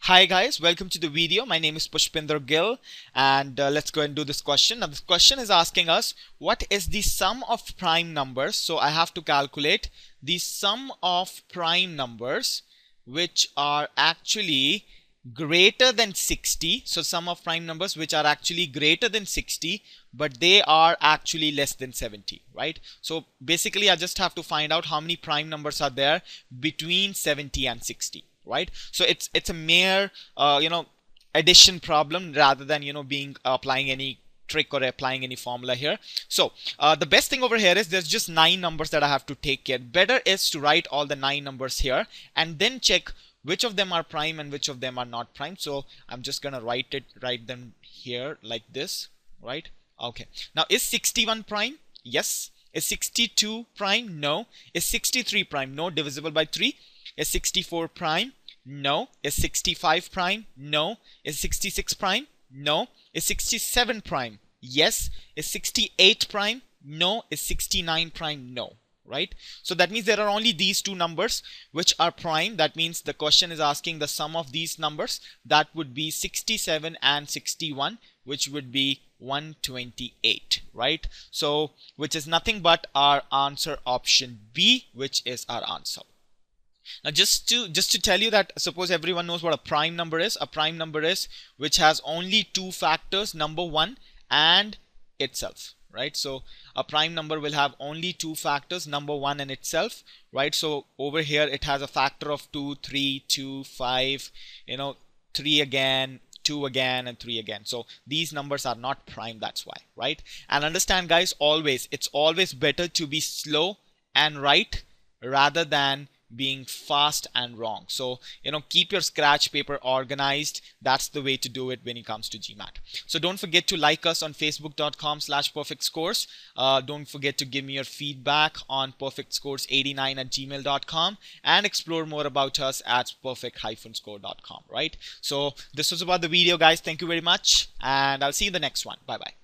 Hi guys, welcome to the video. My name is Pushpinder Gill and let's go and do this question. Now this question is asking us what is the sum of prime numbers. So I have to calculate the sum of prime numbers which are actually greater than 60. So sum of prime numbers which are actually greater than 60 but they are actually less than 70, right? So basically I just have to find out how many prime numbers are there between 70 and 60. Right, so it's a mere addition problem rather than being applying any trick or applying any formula here. So the best thing over here is there's just 9 numbers that I have to take care. Better is to write all the 9 numbers here and then check which of them are prime and which of them are not prime. So I'm just gonna write them here like this, right? Okay, now is 61 prime? Yes. Is 62 prime? No. Is 63 prime? No. Divisible by 3. Is 64 prime? No. Is 65 prime? No. Is 66 prime? No. Is 67 prime? Yes. Is 68 prime? No. Is 69 prime? No. Right? So that means there are only these two numbers which are prime. That means the question is asking the sum of these numbers. That would be 67 and 61, which would be 128, right? So which is nothing but our answer option B, which is our answer. Now just to tell you that suppose everyone knows what a prime number is. A prime number is which has only two factors, number one and itself, right? So a prime number will have only two factors, number one and itself, right? So over here it has a factor of 2, 3, 2, 5, 3 again, 2 again, and 3 again. So these numbers are not prime, that's why, right? And understand guys, it's always better to be slow and right rather than being fast and wrong. So keep your scratch paper organized. That's the way to do it when it comes to GMAT. So don't forget to like us on facebook.com/perfectscores. Don't forget to give me your feedback on perfectscores89@gmail.com and explore more about us at perfect-score.com, right? So this was about the video guys. Thank you very much and I'll see you in the next one. Bye bye.